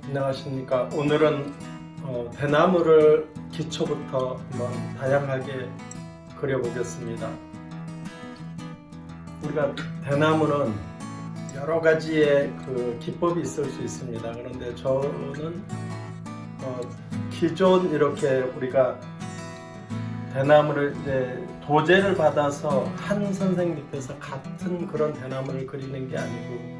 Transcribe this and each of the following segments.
안녕하십니까. 오늘은 대나무를 기초부터 한번 다양하게 그려보겠습니다. 우리가 대나무는 여러 가지의 그 기법이 있을 수 있습니다. 그런데 저는 기존 이렇게 우리가 대나무를 이제 도제를 받아서 한 선생님께서 같은 그런 대나무를 그리는 게 아니고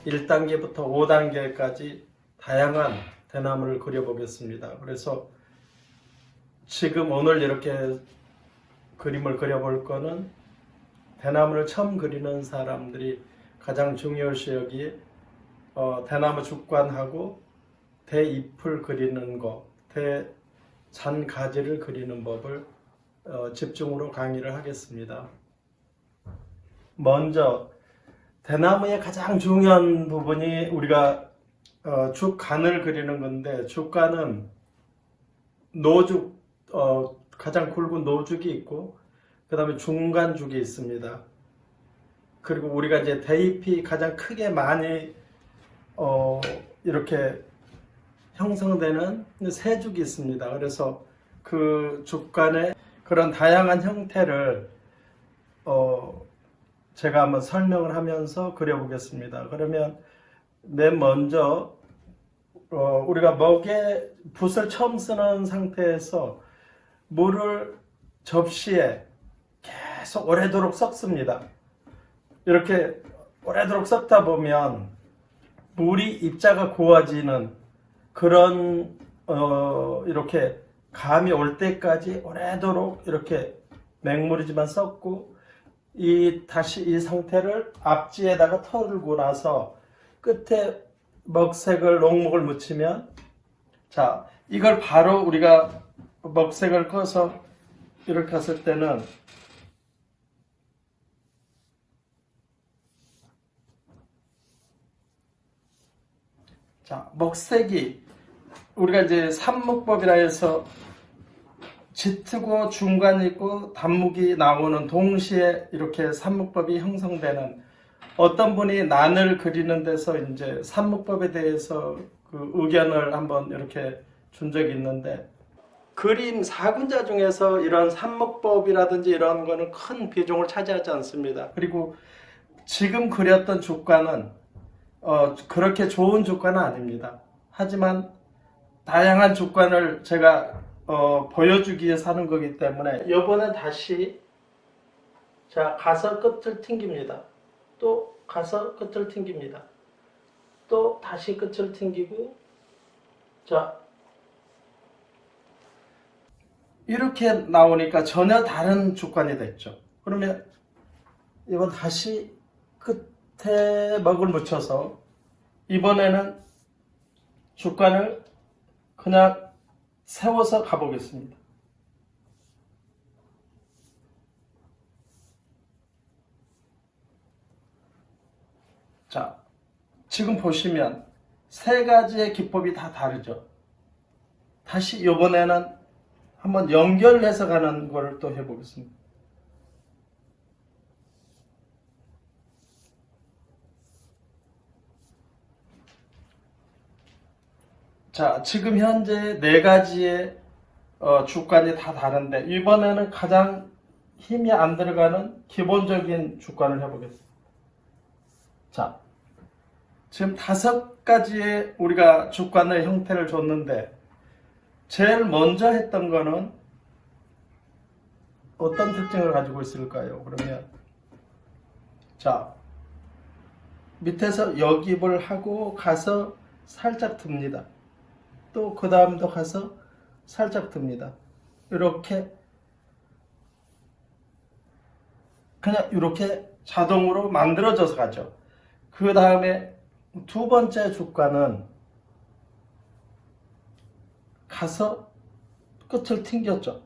1단계부터 5단계까지 다양한 대나무를 그려보겠습니다. 그래서 지금 오늘 이렇게 그림을 그려볼 거는 대나무를 처음 그리는 사람들이 가장 중요시 여기 대나무 죽관하고 대잎을 그리는 거, 대잔가지를 그리는 법을 집중으로 강의를 하겠습니다. 먼저 대나무의 가장 중요한 부분이 우리가 죽간을 그리는 건데, 죽간은 노죽, 가장 굵은 노죽이 있고 그 다음에 중간죽이 있습니다. 그리고 우리가 이제 대잎이 가장 크게 많이 이렇게 형성되는 세죽이 있습니다. 그래서 그 죽간의 그런 다양한 형태를 제가 한번 설명을 하면서 그려보겠습니다. 그러면 맨 먼저 우리가 먹에 붓을 처음 쓰는 상태에서 물을 접시에 계속 오래도록 섞습니다. 이렇게 오래도록 섞다 보면 물이 입자가 고와지는 그런 이렇게 감이 올 때까지 오래도록 이렇게 맹물이지만 섞고 다시 이 상태를 앞지에다가 털고 나서 끝에 먹색을 녹목을 묻히면, 자, 이걸 바로 우리가 먹색을 꺼서 이렇게 했을 때는 자, 먹색이 우리가 이제 삼묵법이라 해서 짙고 중간이 있고 단묵이 나오는 동시에 이렇게 삼묵법이 형성되는, 어떤 분이 난을 그리는 데서 이제 삼묵법에 대해서 그 의견을 한번 이렇게 준 적이 있는데, 그림 사군자 중에서 이런 삼묵법이라든지 이런 거는 큰 비중을 차지하지 않습니다. 그리고 지금 그렸던 죽과는 그렇게 좋은 죽과는 아닙니다. 하지만 다양한 죽관을 제가 보여주기 위해서 하는 거기 때문에 이번에 다시 자 가서 끝을 튕깁니다. 또 가서 끝을 튕깁니다. 또 다시 끝을 튕기고, 자 이렇게 나오니까 전혀 다른 죽관이 됐죠. 그러면 이번 다시 끝에 먹을 묻혀서 이번에는 죽관을 그냥 세워서 가보겠습니다. 자, 지금 보시면 세 가지의 기법이 다 다르죠. 다시 이번에는 한번 연결해서 가는 거를 또 해보겠습니다. 자, 지금 현재 네 가지의 주관이 다 다른데 이번에는 가장 힘이 안 들어가는 기본적인 주관을 해보겠습니다. 자, 지금 5가지의 우리가 주관의 형태를 줬는데 제일 먼저 했던 거는 어떤 특징을 가지고 있을까요? 그러면 자, 밑에서 역입을 하고 가서 살짝 듭니다. 또 그 다음도 가서 살짝 듭니다. 이렇게 그냥 이렇게 자동으로 만들어져서 가죠. 그 다음에 두 번째 주가는 가서 끝을 튕겼죠.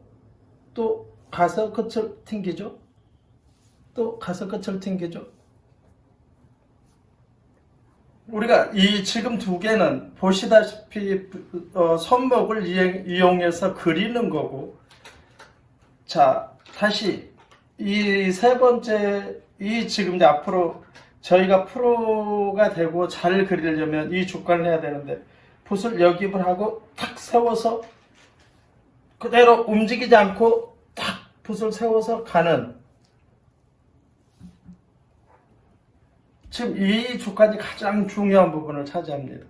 또 가서 끝을 튕기죠. 또 가서 끝을 튕기죠. 우리가 이 지금 두 개는 보시다시피 손목을 이용해서 그리는 거고, 자 다시 이 세 번째, 이 지금 이제 앞으로 저희가 프로가 되고 잘 그리려면 이 주관을 해야 되는데 붓을 역입을 하고 탁 세워서 그대로 움직이지 않고 탁 붓을 세워서 가는, 지금 이 주관이 가장 중요한 부분을 차지합니다.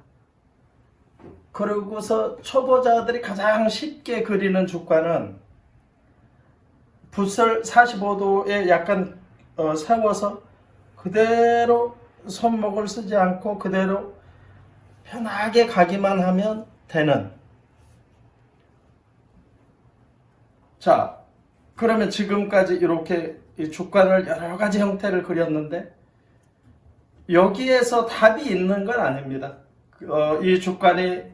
그러고서 초보자들이 가장 쉽게 그리는 주관은 붓을 45도에 약간 세워서 그대로 손목을 쓰지 않고 그대로 편하게 가기만 하면 되는. 자, 그러면 지금까지 이렇게 이 주관을 여러 가지 형태를 그렸는데 여기에서 답이 있는 건 아닙니다. 이 주관이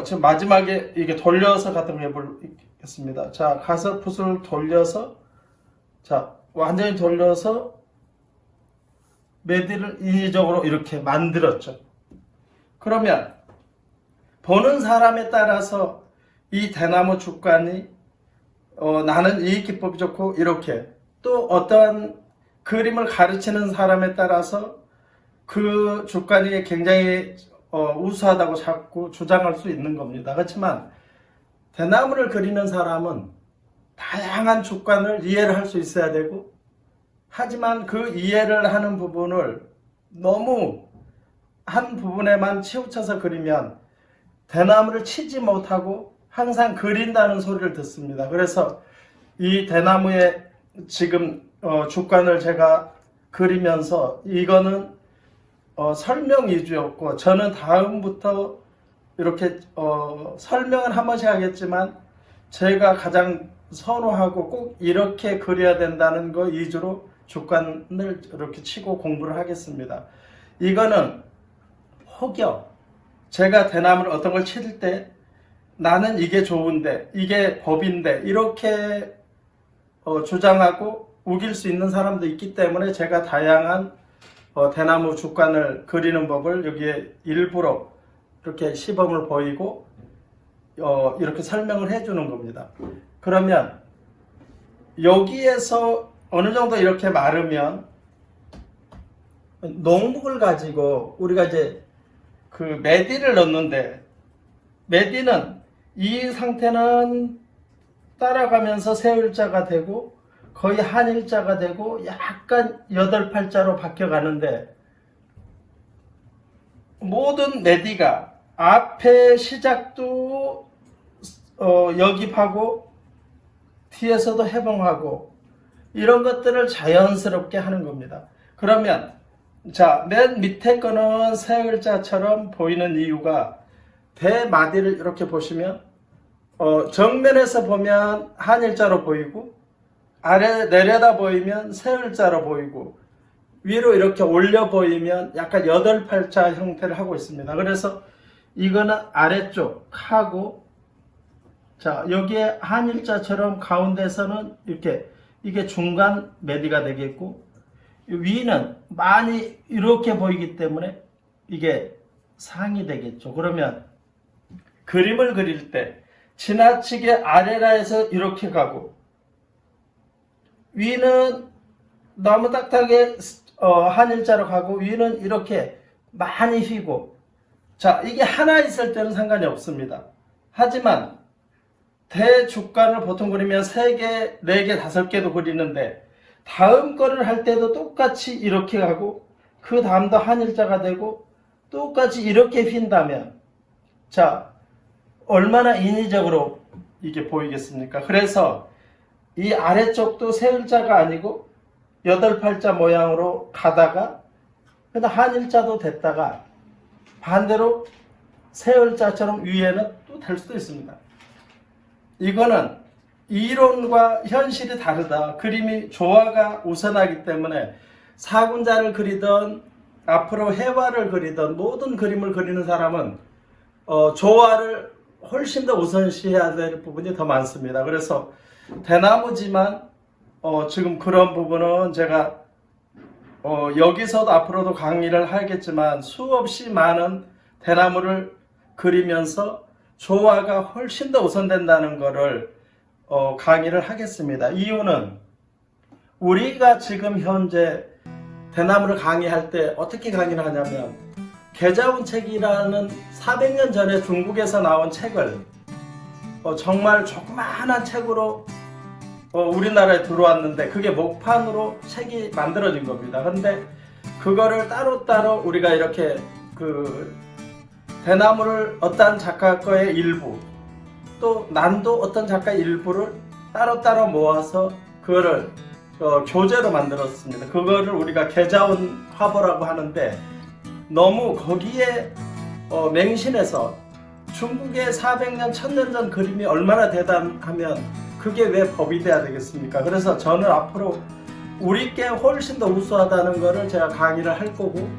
지금 마지막에 이게 돌려서 가동해 보겠습니다. 자, 가서 붓을 돌려서, 자, 완전히 돌려서 메디를 인위적으로 이렇게 만들었죠. 그러면 보는 사람에 따라서 이 대나무 주관이 나는 이 기법이 좋고 이렇게, 또 어떠한 그림을 가르치는 사람에 따라서 그 주관이 굉장히 우수하다고 자꾸 주장할 수 있는 겁니다. 그렇지만 대나무를 그리는 사람은 다양한 주관을 이해를 할 수 있어야 되고, 하지만 그 이해를 하는 부분을 너무 한 부분에만 치우쳐서 그리면 대나무를 치지 못하고 항상 그린다는 소리를 듣습니다. 그래서 이 대나무의 지금 주관을 제가 그리면서 이거는 설명 위주였고, 저는 다음부터 이렇게 설명은 한 번씩 하겠지만 제가 가장 선호하고 꼭 이렇게 그려야 된다는 거 위주로 주관을 이렇게 치고 공부를 하겠습니다. 이거는 혹여 제가 대나무를 어떤 걸 칠 때 나는 이게 좋은데 이게 법인데 이렇게 주장하고 우길 수 있는 사람도 있기 때문에 제가 다양한 대나무 주관을 그리는 법을 여기에 일부러 이렇게 시범을 보이고 이렇게 설명을 해주는 겁니다. 그러면 여기에서 어느 정도 이렇게 마르면 농북을 가지고 우리가 이제 그 메디를 넣는데, 메디는 이 상태는 따라가면서 세울자가 되고 거의 한일자가 되고 약간 여덟팔자로 바뀌어가는데, 모든 메디가 앞에 시작도 역입하고 뒤에서도 해봉하고 이런 것들을 자연스럽게 하는 겁니다. 그러면 자, 맨 밑에 거는 세 글자처럼 보이는 이유가, 대마디를 이렇게 보시면 정면에서 보면 한일자로 보이고 아래 내려다 보이면 세 글자로 보이고 위로 이렇게 올려 보이면 약간 여덟팔자 형태를 하고 있습니다. 그래서 이거는 아래쪽 하고, 자, 여기에 한일자처럼 가운데서는 이렇게 이게 중간 메디가 되겠고, 위는 많이 이렇게 보이기 때문에 이게 상이 되겠죠. 그러면 그림을 그릴 때 지나치게 아래라 해서 이렇게 가고, 위는 너무 딱딱하게 한일자로 가고 위는 이렇게 많이 휘고, 자, 이게 하나 있을 때는 상관이 없습니다. 하지만 대주관을 보통 그리면 3개, 4개, 5개도 그리는데 다음 거를 할 때도 똑같이 이렇게 가고 그 다음도 한일자가 되고 똑같이 이렇게 휜다면, 자, 얼마나 인위적으로 이게 보이겠습니까? 그래서 이 아래쪽도 세 글자가 아니고 여덟팔자 모양으로 가다가 한일자도 됐다가 반대로 세 글자처럼 위에는 또 될 수도 있습니다. 이거는 이론과 현실이 다르다. 그림이 조화가 우선하기 때문에 사군자를 그리던 앞으로 해화를 그리던 모든 그림을 그리는 사람은 조화를 훨씬 더 우선시해야 될 부분이 더 많습니다. 그래서 대나무지만 지금 그런 부분은 제가 여기서도 앞으로도 강의를 하겠지만 수없이 많은 대나무를 그리면서 조화가 훨씬 더 우선된다는 것을 강의를 하겠습니다. 이유는 우리가 지금 현재 대나무를 강의할 때 어떻게 강의를 하냐면 계자운책이라는 400년 전에 중국에서 나온 책을 정말 조그마한 책으로 우리나라에 들어왔는데 그게 목판으로 책이 만들어진 겁니다. 근데 그거를 따로따로 우리가 이렇게 그 대나무를 어떤 작가 거의 일부, 또 난도 어떤 작가 일부를 따로따로 모아서 그거를 교재로 만들었습니다. 그거를 우리가 계자운 화보라고 하는데, 너무 거기에 맹신해서 중국의 400년, 1000년 전 그림이 얼마나 대단하면 그게 왜 법이 돼야 되겠습니까? 그래서 저는 앞으로 우리 게 훨씬 더 우수하다는 거를 제가 강의를 할 거고,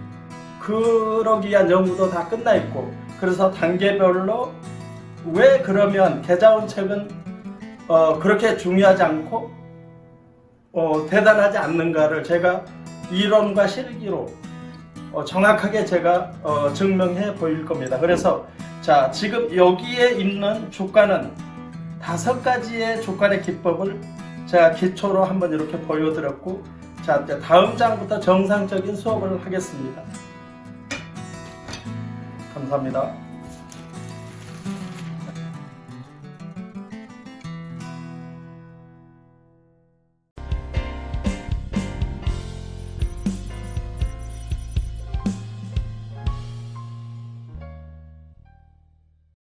그러기 위한 연구도 다 끝나 있고, 그래서 단계별로 왜 그러면 계자운 책은 그렇게 중요하지 않고 대단하지 않는가를 제가 이론과 실기로 정확하게 제가 증명해 보일 겁니다. 그래서 자, 지금 여기에 있는 주가는 5가지의 주간의 기법을 제가 기초로 한번 이렇게 보여드렸고, 자, 이제 다음 장부터 정상적인 수업을 하겠습니다. 감사합니다.